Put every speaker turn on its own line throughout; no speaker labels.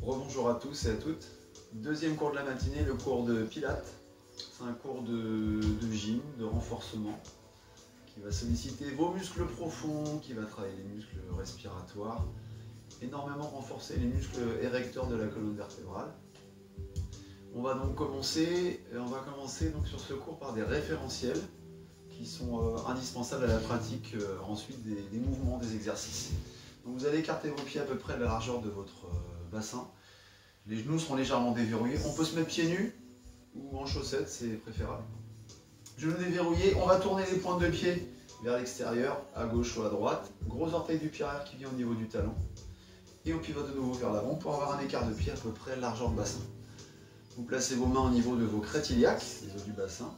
Rebonjour à tous et à toutes. Deuxième cours de la matinée, le cours de Pilates. C'est un cours de gym, de renforcement, qui va solliciter vos muscles profonds, qui va travailler les muscles respiratoires, énormément renforcer les muscles érecteurs de la colonne vertébrale. On va commencer donc sur ce cours par des référentiels qui sont indispensables à la pratique ensuite des mouvements, des exercices. Donc vous allez écarter vos pieds à peu près de la largeur de votre bassin. Les genoux seront légèrement déverrouillés. On peut se mettre pieds nus ou en chaussettes, c'est préférable. Genoux déverrouillés, on va tourner les pointes de pied vers l'extérieur, à gauche ou à droite. Gros orteil du pied arrière qui vient au niveau du talon. Et on pivote de nouveau vers l'avant pour avoir un écart de pied à peu près largeur de bassin. Vous placez vos mains au niveau de vos crêtes iliaques, les os du bassin.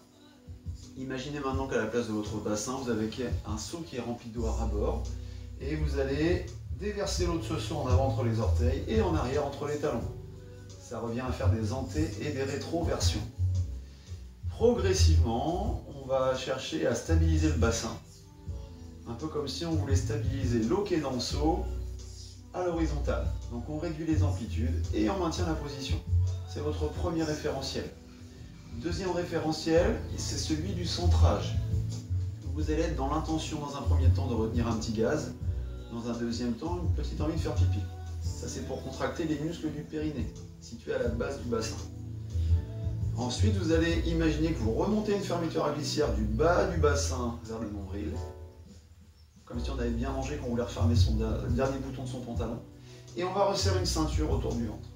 Imaginez maintenant qu'à la place de votre bassin, vous avez un seau qui est rempli d'eau à ras-bord. Et vous allez déverser l'eau de ce seau en avant entre les orteils et en arrière entre les talons. Ça revient à faire des anté- et des rétroversions. Progressivement, on va chercher à stabiliser le bassin. Un peu comme si on voulait stabiliser l'eau qui est dans le seau à l'horizontale. Donc on réduit les amplitudes et on maintient la position. C'est votre premier référentiel. Deuxième référentiel, c'est celui du centrage. Vous allez être dans l'intention dans un premier temps de retenir un petit gaz. Dans un deuxième temps, une petite envie de faire pipi. Ça, c'est pour contracter les muscles du périnée, situés à la base du bassin. Ensuite, vous allez imaginer que vous remontez une fermeture à glissière du bas du bassin vers le nombril. Comme si on avait bien mangé, qu'on voulait refermer le dernier bouton de son pantalon. Et on va resserrer une ceinture autour du ventre.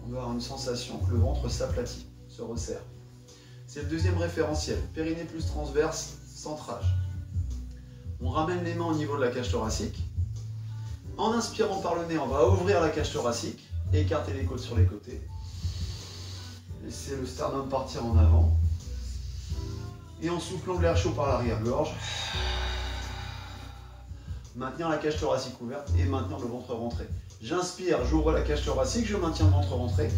On va avoir une sensation que le ventre s'aplatit, se resserre. C'est le deuxième référentiel. Périnée plus transverse, centrage. On ramène les mains au niveau de la cage thoracique. En inspirant par le nez, on va ouvrir la cage thoracique et écarter les côtes sur les côtés. Laissez le sternum partir en avant. Et en soufflant de l'air chaud par l'arrière-gorge, maintenir la cage thoracique ouverte et maintenir le ventre rentré. J'inspire, j'ouvre la cage thoracique, je maintiens le ventre rentré.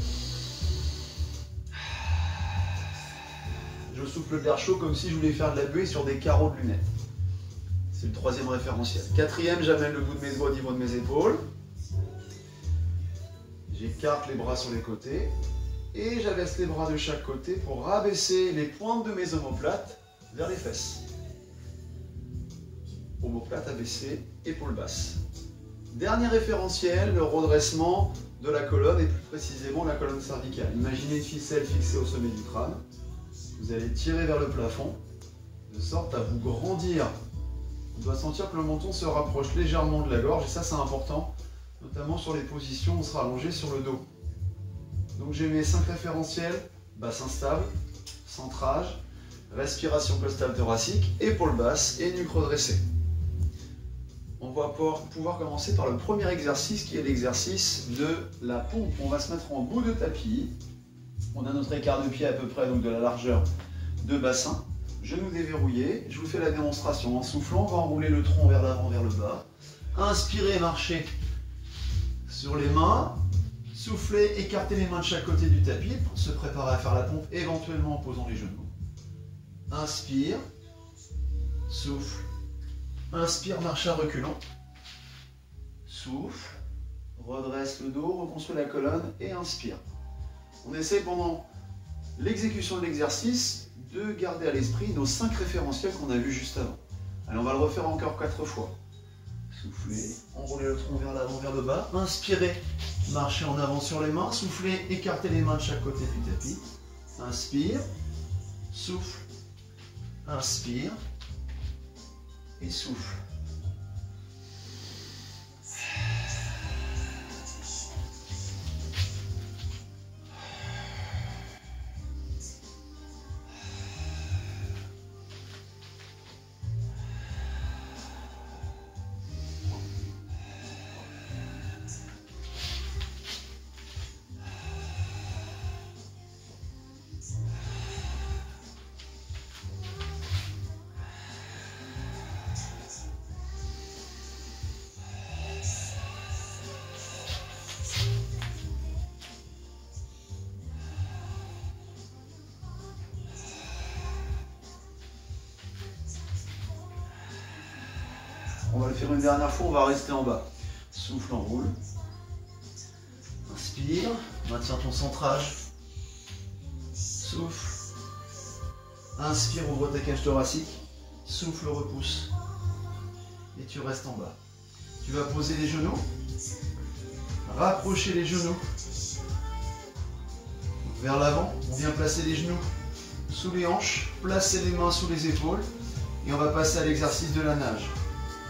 Je souffle de l'air chaud comme si je voulais faire de la buée sur des carreaux de lunettes. C'est le troisième référentiel. Quatrième, j'amène le bout de mes doigts au niveau de mes épaules. J'écarte les bras sur les côtés. Et j'abaisse les bras de chaque côté pour rabaisser les pointes de mes omoplates vers les fesses. Omoplate abaissée, épaules basses. Dernier référentiel, le redressement de la colonne et plus précisément la colonne cervicale. Imaginez une ficelle fixée au sommet du crâne. Vous allez tirer vers le plafond de sorte à vous grandir. On doit sentir que le menton se rapproche légèrement de la gorge et ça c'est important, notamment sur les positions où on sera allongé sur le dos. Donc j'ai mes 5 référentiels, bassin stable, centrage, respiration costale thoracique, épaules basses et nuque redressée. On va pouvoir commencer par le premier exercice qui est l'exercice de la pompe. On va se mettre en bout de tapis. On a notre écart de pied à peu près donc de la largeur de bassin. Genoux déverrouillés, je vous fais la démonstration. En soufflant, on va enrouler le tronc vers l'avant, vers le bas. Inspirez, marchez sur les mains. Soufflez, écartez les mains de chaque côté du tapis pour se préparer à faire la pompe, éventuellement en posant les genoux. Inspire, souffle. Inspire, marche à reculons. Souffle, redresse le dos, reconstruit la colonne et inspire. On essaie pendant l'exécution de l'exercice de garder à l'esprit nos 5 référentiels qu'on a vus juste avant. Allez, on va le refaire encore 4 fois. Soufflez, enroulez le tronc vers l'avant, vers le bas. Inspirez, marchez en avant sur les mains. Soufflez, écartez les mains de chaque côté du tapis. Inspire, souffle, inspire et souffle. On va le faire une dernière fois, on va rester en bas. Souffle, enroule. Inspire, maintiens ton centrage. Souffle. Inspire, ouvre ta cage thoracique. Souffle, repousse. Et tu restes en bas. Tu vas poser les genoux. Rapprocher les genoux. Vers l'avant, on vient placer les genoux sous les hanches, placer les mains sous les épaules. Et on va passer à l'exercice de la nage.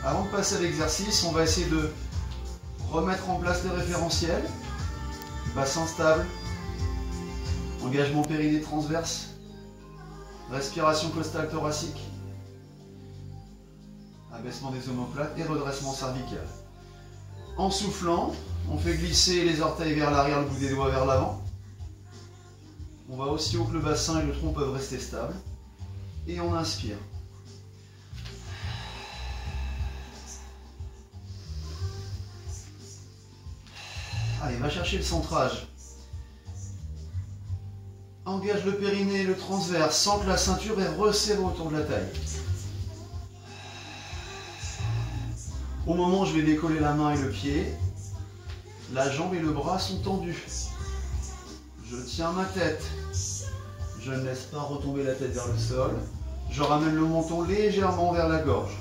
Avant de passer à l'exercice, on va essayer de remettre en place les référentiels. Bassin stable. Engagement périnée transverse. Respiration costale thoracique. Abaissement des omoplates et redressement cervical. En soufflant, on fait glisser les orteils vers l'arrière, le bout des doigts vers l'avant. On va aussi haut que le bassin et le tronc peuvent rester stables. Et on inspire. Allez, va chercher le centrage. Engage le périnée et le transverse sans que la ceinture est resserrée autour de la taille. Au moment où je vais décoller la main et le pied, la jambe et le bras sont tendus. Je tiens ma tête. Je ne laisse pas retomber la tête vers le sol. Je ramène le menton légèrement vers la gorge.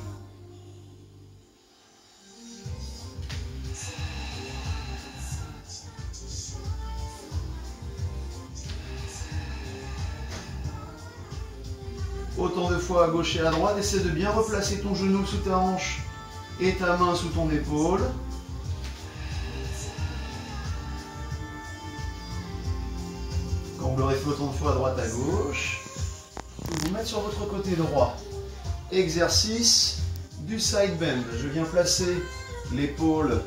Autant de fois à gauche et à droite, essaie de bien replacer ton genou sous ta hanche et ta main sous ton épaule. Quand vous l'aurez fait autant de fois à droite à gauche, vous vous mettre sur votre côté droit. Exercice du side bend. Je viens placer l'épaule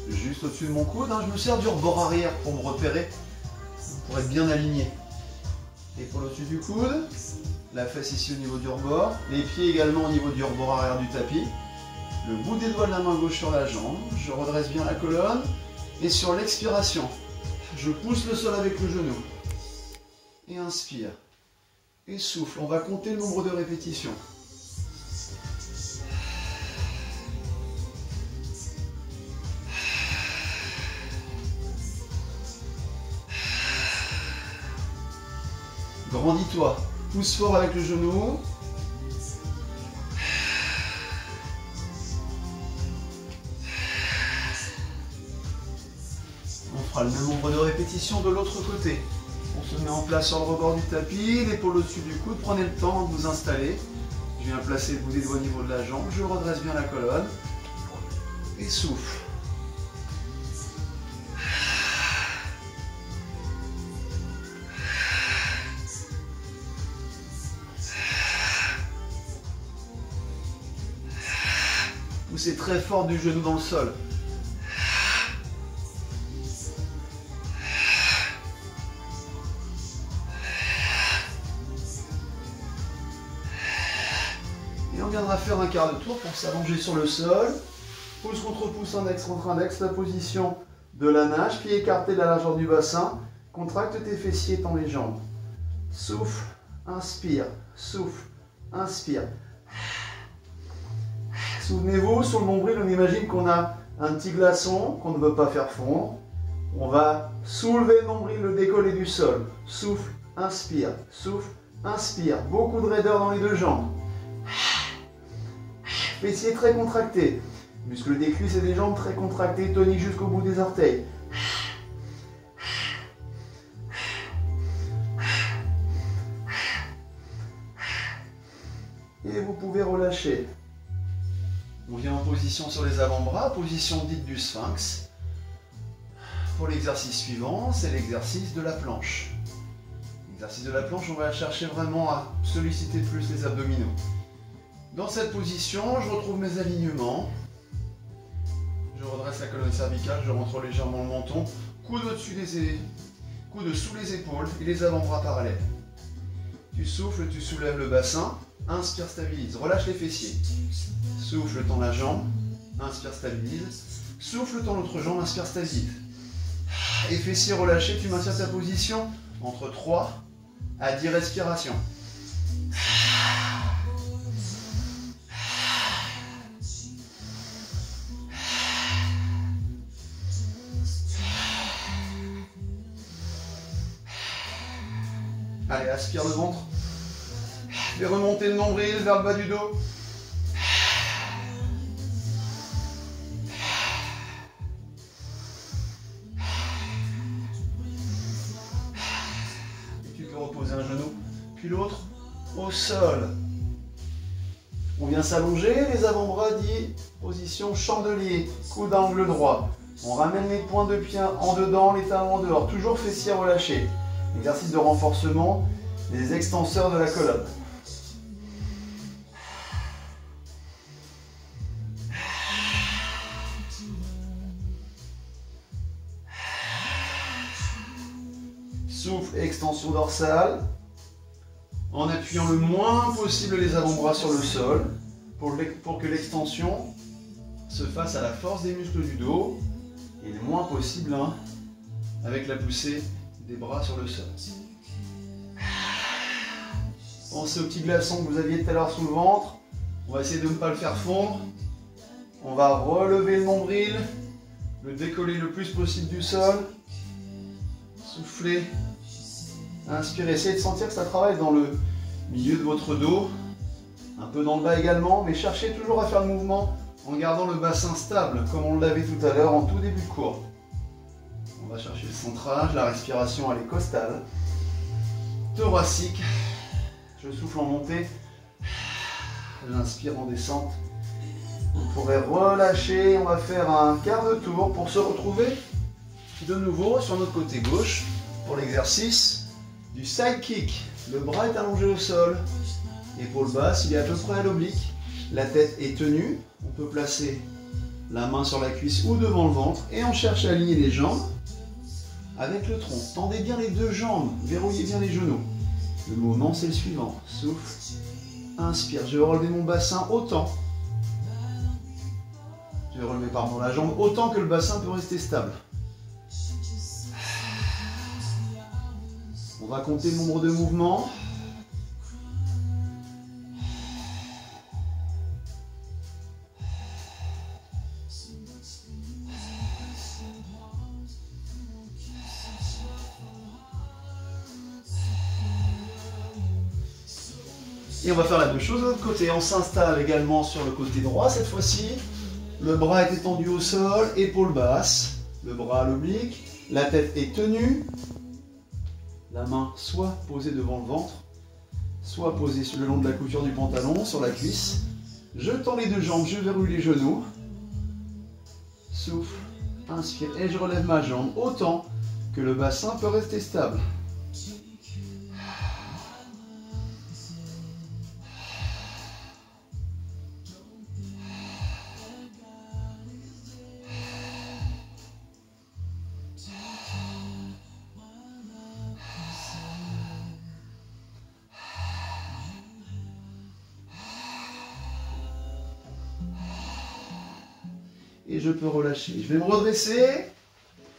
juste au-dessus de mon coude. Je me sers du rebord arrière pour me repérer, pour être bien aligné. Épaule au-dessus du coude. La fesse ici au niveau du rebord, les pieds également au niveau du rebord arrière du tapis. Le bout des doigts de la main gauche sur la jambe, je redresse bien la colonne. Et sur l'expiration, je pousse le sol avec le genou. Et inspire. Et souffle. On va compter le nombre de répétitions. Grandis-toi. Pousse fort avec le genou. On fera le même nombre de répétitions de l'autre côté. On se met en place sur le rebord du tapis, l'épaule au-dessus du coude. Prenez le temps de vous installer. Je viens placer le bout des doigts au niveau de la jambe. Je redresse bien la colonne. Et souffle. Poussez très fort du genou dans le sol. Et on viendra faire un quart de tour pour s'allonger sur le sol. Pouce contre pouce, index contre index, la position de la nage, pied écarté de la largeur du bassin. Contracte tes fessiers, tends les jambes. Souffle, inspire, souffle, inspire. Souvenez-vous, sur le nombril, on imagine qu'on a un petit glaçon qu'on ne veut pas faire fondre. On va soulever le nombril, le décoller du sol. Souffle, inspire, souffle, inspire. Beaucoup de raideur dans les deux jambes. Fessiers très contractés. Muscles des cuisses et des jambes très contractés, toniques jusqu'au bout des orteils. Et vous pouvez relâcher. On vient en position sur les avant-bras, position dite du sphinx. Pour l'exercice suivant, c'est l'exercice de la planche. L'exercice de la planche, on va chercher vraiment à solliciter plus les abdominaux. Dans cette position, je retrouve mes alignements. Je redresse la colonne cervicale, je rentre légèrement le menton. Coude au-dessus coude sous les épaules et les avant-bras parallèles. Tu souffles, tu soulèves le bassin. Inspire, stabilise. Relâche les fessiers. Souffle, tends la jambe. Inspire, stabilise. Souffle, tends l'autre jambe. Inspire, stabilise. Et fessiers relâchés, tu maintiens ta position entre 3 à 10 respirations. Allez, aspire le ventre. Fais remonter le nombril vers le bas du dos. Et tu peux reposer un genou, puis l'autre au sol. On vient s'allonger, les avant-bras dits position chandelier, coude à angle droit. On ramène les pointes de pied en dedans, les talons en dehors, toujours fessiers relâchés. Exercice de renforcement des extenseurs de la colonne. Souffle, extension dorsale, en appuyant le moins possible les avant-bras sur le sol, pour que l'extension se fasse à la force des muscles du dos, et le moins possible avec la poussée des bras sur le sol. Pensez au petit glaçon que vous aviez tout à l'heure sous le ventre. On va essayer de ne pas le faire fondre. On va relever le nombril, le décoller le plus possible du sol. Soufflez. Inspirez. Essayez de sentir que ça travaille dans le milieu de votre dos. Un peu dans le bas également. Mais cherchez toujours à faire le mouvement en gardant le bassin stable, comme on l'avait tout à l'heure en tout début de cours. On va chercher le centrage. La respiration, elle est costale. Thoracique. Je souffle en montée. J'inspire en descente. Vous pourrez relâcher. On va faire un quart de tour pour se retrouver de nouveau sur notre côté gauche pour l'exercice du side kick. Le bras est allongé au sol. Épaule basse, il est à peu près à l'oblique. La tête est tenue. On peut placer la main sur la cuisse ou devant le ventre. Et on cherche à aligner les jambes avec le tronc. Tendez bien les deux jambes. Verrouillez bien les genoux. Le mouvement, c'est le suivant. Souffle. Inspire. Je vais relever mon bassin autant. Je vais relever pardon la jambe autant que le bassin peut rester stable. On va compter le nombre de mouvements. Et on va faire la même chose de l'autre côté. On s'installe également sur le côté droit cette fois-ci. Le bras est étendu au sol, épaule basse, le bras à l'oblique, la tête est tenue. La main soit posée devant le ventre, soit posée le long de la couture du pantalon, sur la cuisse. Je tends les deux jambes, je verrouille les genoux. Souffle, inspire et je relève ma jambe autant que le bassin peut rester stable. Et je peux relâcher. Je vais me redresser,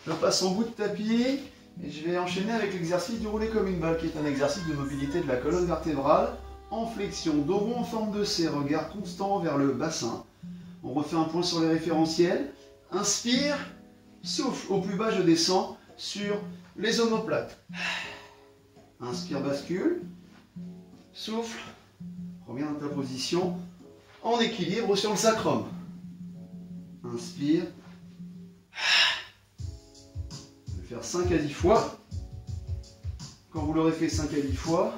je passe en bout de tapis et je vais enchaîner avec l'exercice du rouler comme une balle qui est un exercice de mobilité de la colonne vertébrale en flexion, dos rond en forme de C, regard constant vers le bassin. On refait un point sur les référentiels. Inspire, souffle. Au plus bas, je descends sur les omoplates. Inspire, bascule. Souffle. Reviens dans ta position en équilibre sur le sacrum. Inspire. Je vais faire 5 à 10 fois. Quand vous l'aurez fait 5 à 10 fois,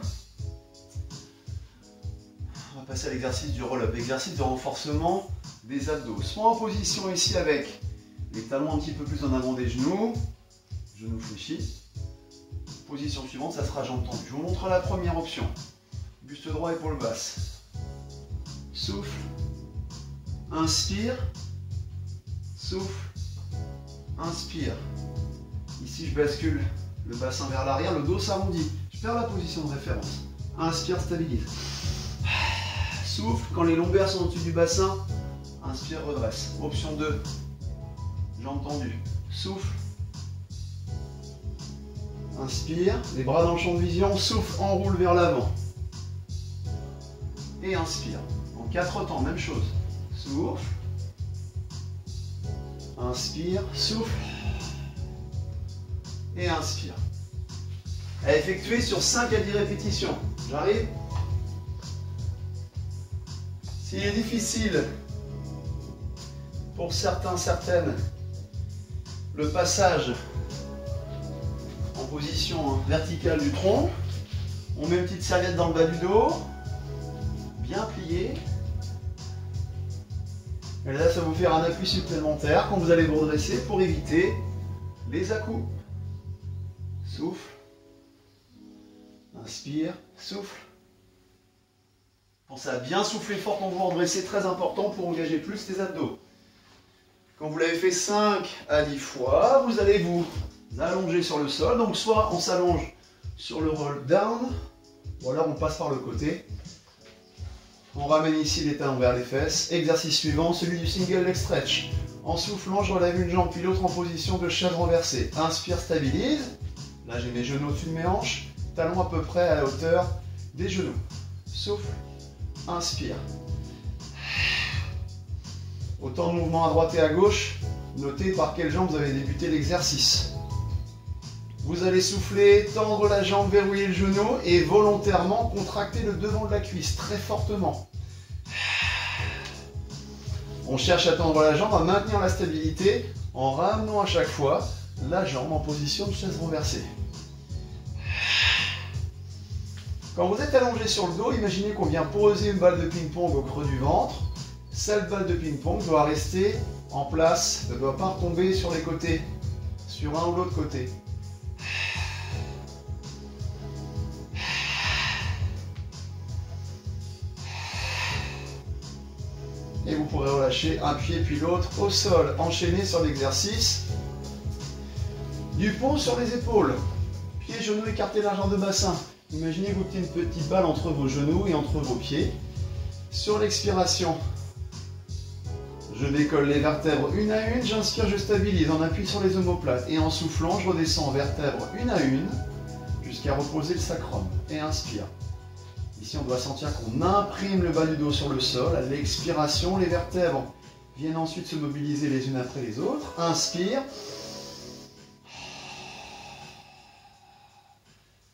on va passer à l'exercice du roll-up, exercice de renforcement des abdos. Soit en position ici avec les talons un petit peu plus en avant des genoux, genoux fléchis. Position suivante, ça sera jambes tendues. Je vous montre la première option. Buste droit, épaule basse. Souffle. Inspire. Souffle, inspire. Ici, je bascule le bassin vers l'arrière, le dos s'arrondit. Je perds la position de référence. Inspire, stabilise. Souffle, quand les lombaires sont au-dessus du bassin, inspire, redresse. Option 2, jambes tendues. Souffle, inspire, les bras dans le champ de vision, souffle, enroule vers l'avant. Et inspire. En 4 temps, même chose. Souffle. Inspire, souffle et inspire. à effectuer sur 5 à 10 répétitions. J'arrive. S'il est difficile pour certains, certaines, le passage en position verticale du tronc, on met une petite serviette dans le bas du dos, bien pliée. Et là, ça va vous faire un appui supplémentaire quand vous allez vous redresser pour éviter les à-coups. Souffle. Inspire, souffle. Pensez à bien souffler fort quand vous vous redressez, très important pour engager plus les abdos. Quand vous l'avez fait 5 à 10 fois, vous allez vous allonger sur le sol. Donc soit on s'allonge sur le roll down, ou alors on passe par le côté. On ramène ici les talons vers les fesses. Exercice suivant, celui du single leg stretch. En soufflant, je relève une jambe puis l'autre en position de chaise renversée. Inspire, stabilise. Là, j'ai mes genoux au-dessus de mes hanches. Talons à peu près à la hauteur des genoux. Souffle. Inspire. Autant de mouvements à droite et à gauche. Notez par quelle jambe vous avez débuté l'exercice. Vous allez souffler, tendre la jambe, verrouiller le genou et volontairement contracter le devant de la cuisse très fortement. On cherche à tendre la jambe, à maintenir la stabilité en ramenant à chaque fois la jambe en position de chaise renversée. Quand vous êtes allongé sur le dos, imaginez qu'on vient poser une balle de ping-pong au creux du ventre. Cette balle de ping-pong doit rester en place, ne doit pas retomber sur les côtés, sur un ou l'autre côté. Et vous pourrez relâcher un pied puis l'autre au sol. Enchaîner sur l'exercice du pont sur les épaules. Pieds, genoux écartés largeur de bassin. Imaginez que vous mettez une petite balle entre vos genoux et entre vos pieds. Sur l'expiration, je décolle les vertèbres une à une. J'inspire, je stabilise en appui sur les omoplates. Et en soufflant, je redescends vertèbres une à une jusqu'à reposer le sacrum. Et inspire. Ici, on doit sentir qu'on imprime le bas du dos sur le sol. À l'expiration, les vertèbres viennent ensuite se mobiliser les unes après les autres. Inspire.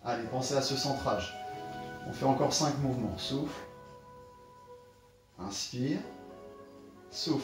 Allez, pensez à ce centrage. On fait encore 5 mouvements. Souffle. Inspire. Souffle.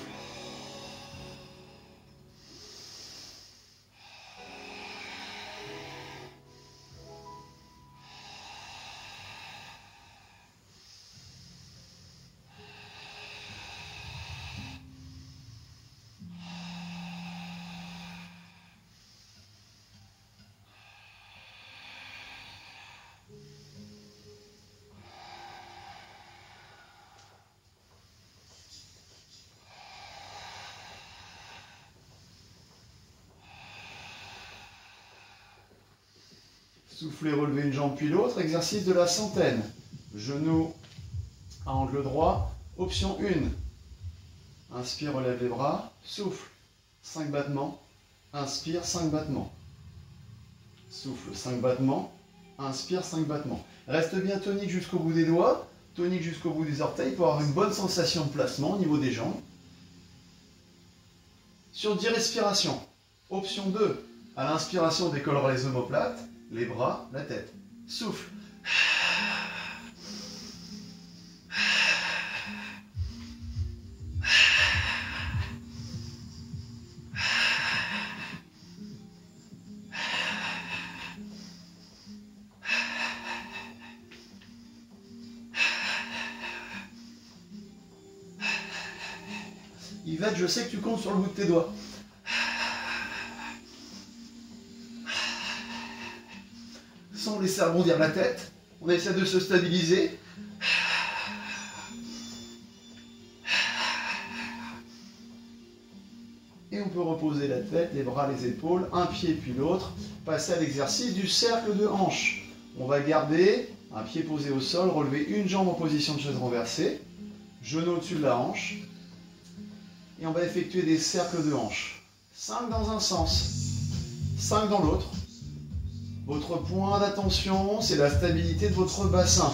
Soufflez, relevez une jambe puis l'autre. Exercice de la centaine. Genoux à angle droit. Option 1. Inspire, relève les bras. Souffle. 5 battements. Inspire, 5 battements. Souffle, 5 battements. Inspire, 5 battements. Reste bien tonique jusqu'au bout des doigts. Tonique jusqu'au bout des orteils pour avoir une bonne sensation de placement au niveau des jambes. Sur 10 respirations. Option 2. À l'inspiration, on décollera les omoplates. Les bras, la tête. Souffle. Yvette, je sais que tu comptes sur le bout de tes doigts. Sans laisser rebondir la tête, on essaie de se stabiliser. Et on peut reposer la tête, les bras, les épaules, un pied puis l'autre. Passer à l'exercice du cercle de hanche. On va garder un pied posé au sol, relever une jambe en position de chaise renversée, genou au-dessus de la hanche. Et on va effectuer des cercles de hanche. 5 dans un sens, 5 dans l'autre. Votre point d'attention, c'est la stabilité de votre bassin.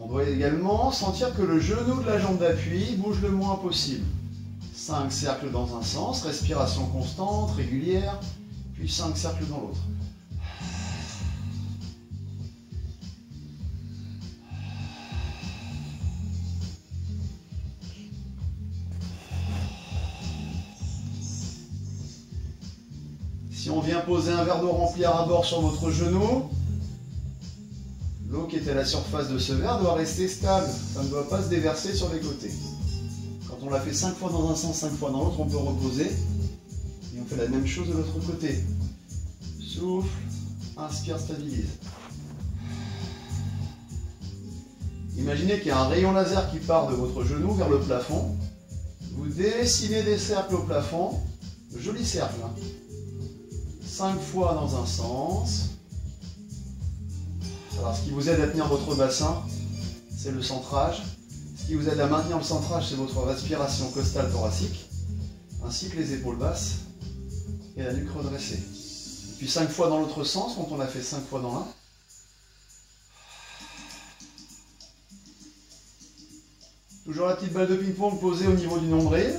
On doit également sentir que le genou de la jambe d'appui bouge le moins possible. 5 cercles dans un sens, respiration constante, régulière, puis 5 cercles dans l'autre. Si on vient poser un verre d'eau rempli à ras-bord sur votre genou, l'eau qui est à la surface de ce verre doit rester stable. Ça ne doit pas se déverser sur les côtés. Quand on l'a fait 5 fois dans un sens, 5 fois dans l'autre, on peut reposer. Et on fait la même chose de l'autre côté. Souffle, inspire, stabilise. Imaginez qu'il y a un rayon laser qui part de votre genou vers le plafond. Vous dessinez des cercles au plafond. Joli cercle. 5 fois dans un sens. Alors, ce qui vous aide à tenir votre bassin, c'est le centrage. Ce qui vous aide à maintenir le centrage, c'est votre respiration costale thoracique, ainsi que les épaules basses et la nuque redressée. Puis 5 fois dans l'autre sens, quand on a fait 5 fois dans l'un. Toujours la petite balle de ping-pong posée au niveau du nombril.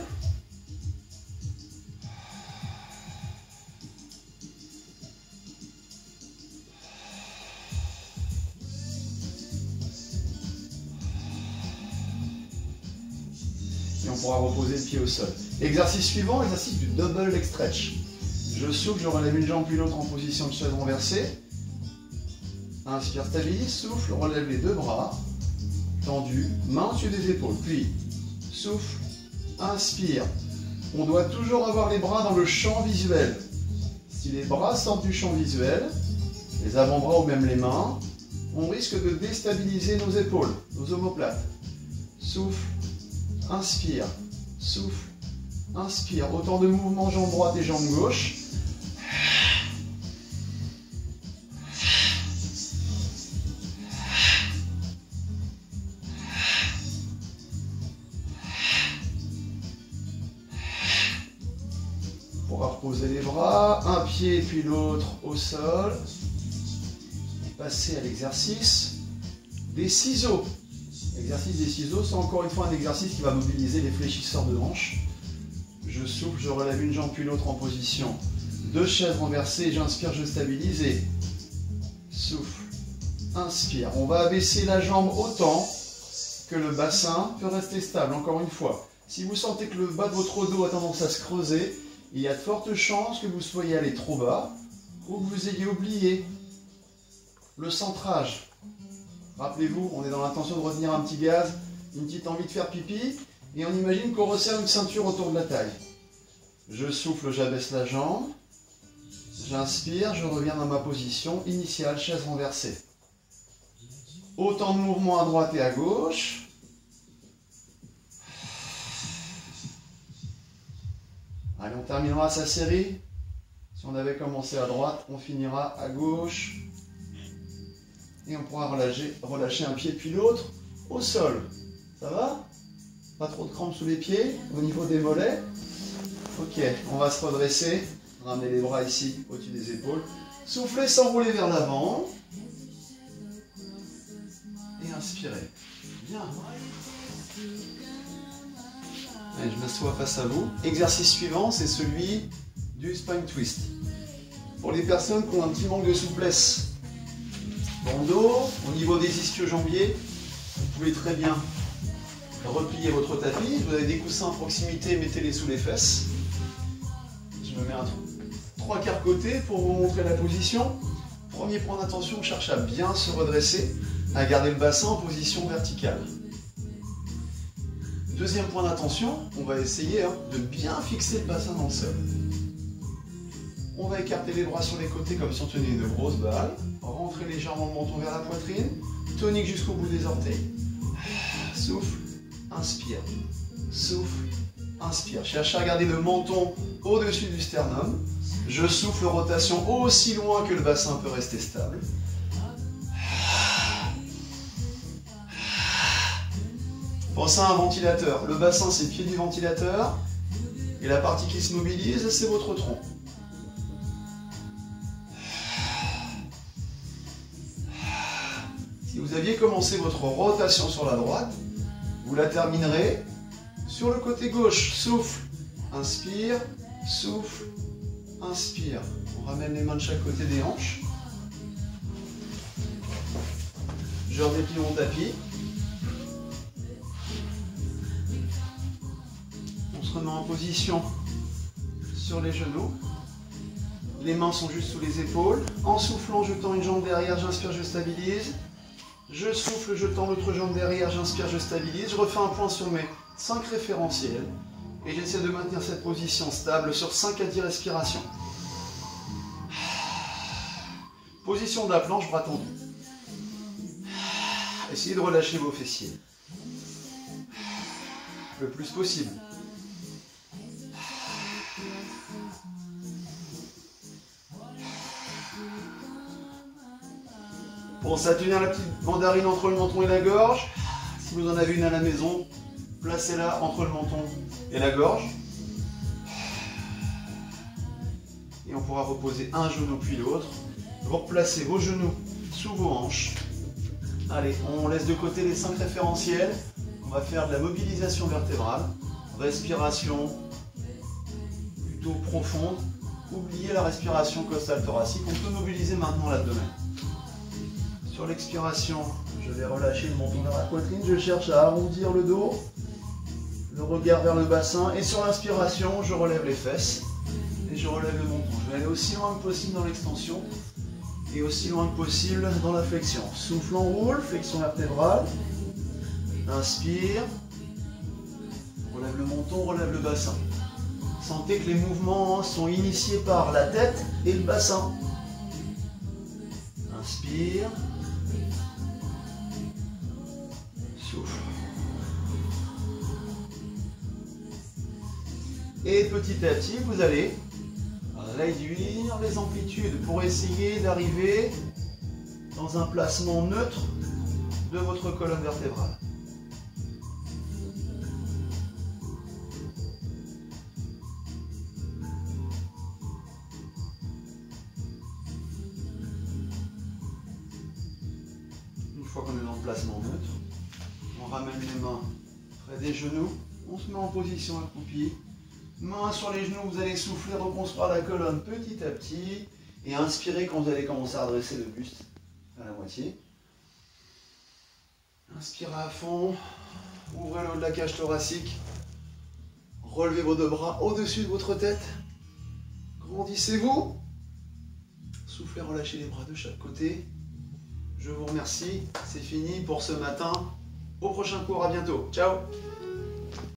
Et on pourra reposer le pied au sol. Exercice suivant, exercice du double leg stretch. Je souffle, je relève une jambe puis l'autre en position de chaise renversée. Inspire, stabilise, souffle, relève les deux bras. Tendu, main au-dessus des épaules. Puis, souffle, inspire. On doit toujours avoir les bras dans le champ visuel. Si les bras sortent du champ visuel, les avant-bras ou même les mains, on risque de déstabiliser nos épaules, nos omoplates. Souffle, inspire, souffle, inspire. Autant de mouvements jambe droite et jambe gauche. On pourra reposer les bras, un pied puis l'autre au sol. Et passer à l'exercice des ciseaux. L'exercice des ciseaux, c'est encore une fois un exercice qui va mobiliser les fléchisseurs de hanches. Je souffle, je relève une jambe puis l'autre en position de chaise renversée. J'inspire, je stabilise et souffle, inspire. On va abaisser la jambe autant que le bassin peut rester stable. Encore une fois, si vous sentez que le bas de votre dos a tendance à se creuser, il y a de fortes chances que vous soyez allé trop bas ou que vous ayez oublié le centrage. Rappelez-vous, on est dans l'intention de retenir un petit gaz, une petite envie de faire pipi, et on imagine qu'on resserre une ceinture autour de la taille. Je souffle, j'abaisse la jambe, j'inspire, je reviens dans ma position initiale, chaise renversée. Autant de mouvements à droite et à gauche. Allez, on terminera sa série. Si on avait commencé à droite, on finira à gauche. Et on pourra relâcher un pied puis l'autre au sol. Ça va? Pas trop de crampes sous les pieds, au niveau des mollets. Ok, on va se redresser. Ramener les bras ici, au-dessus des épaules. Soufflez, s'enrouler vers l'avant. Et inspirez. Bien. Allez, je m'assois face à vous. Exercice suivant, c'est celui du spine twist. Pour les personnes qui ont un petit manque de souplesse dans le dos, au niveau des ischio-jambiers, vous pouvez très bien replier votre tapis. Vous avez des coussins à proximité, mettez-les sous les fesses. Je me mets un 3/4 côté pour vous montrer la position. Premier point d'attention, on cherche à bien se redresser, à garder le bassin en position verticale. Deuxième point d'attention, on va essayer de bien fixer le bassin dans le sol. On va écarter les bras sur les côtés comme si on tenait une grosse balle. Rentrer légèrement le menton vers la poitrine. Tonique jusqu'au bout des orteils. Souffle, inspire. Souffle, inspire. Cherchez à garder le menton au-dessus du sternum. Je souffle, rotation aussi loin que le bassin peut rester stable. Pensez à un ventilateur. Le bassin, c'est le pied du ventilateur. Et la partie qui se mobilise, c'est votre tronc. Si vous aviez commencé votre rotation sur la droite, vous la terminerez sur le côté gauche. Souffle, inspire, souffle, inspire. On ramène les mains de chaque côté des hanches. Je redéplie mon tapis. On se remet en position sur les genoux.
Les mains sont juste sous les épaules. En soufflant, je tends une jambe derrière, j'inspire, je stabilise. Je souffle, je tends l'autre jambe derrière, j'inspire, je stabilise. Je refais un point sur mes 5 référentiels. Et j'essaie de maintenir cette position stable sur 5 à 10 respirations. Position de la planche, bras tendus. Essayez de relâcher vos fessiers. Le plus possible. Pensez à tenir la petite mandarine entre le menton et la gorge. Si vous en avez une à la maison, placez-la entre le menton et la gorge. Et on pourra reposer un genou puis l'autre. Vous replacez vos genoux sous vos hanches. Allez, on laisse de côté les 5 référentiels. On va faire de la mobilisation vertébrale. Respiration plutôt profonde. Oubliez la respiration costale thoracique. On peut mobiliser maintenant l'abdomen. Sur l'expiration, je vais relâcher le menton vers la poitrine. Je cherche à arrondir le dos. Le regard vers le bassin. Et sur l'inspiration, je relève les fesses. Et je relève le menton. Je vais aller aussi loin que possible dans l'extension. Et aussi loin que possible dans la flexion. Souffle, on roule. Flexion vertébrale. Inspire. Relève le menton, relève le bassin. Sentez que les mouvements sont initiés par la tête et le bassin. Inspire. Souffle. Et petit à petit, vous allez réduire les amplitudes pour essayer d'arriver dans un placement neutre de votre colonne vertébrale. Une fois qu'on est dans le placement neutre, on ramène les mains près des genoux, on se met en position accroupie. Main sur les genoux, vous allez souffler, reconstruire la colonne petit à petit. Et inspirez quand vous allez commencer à redresser le buste à la moitié. Inspirez à fond. Ouvrez le haut de la cage thoracique. Relevez vos 2 bras au-dessus de votre tête. Grandissez-vous. Soufflez, relâchez les bras de chaque côté. Je vous remercie. C'est fini pour ce matin. Au prochain cours, à bientôt. Ciao.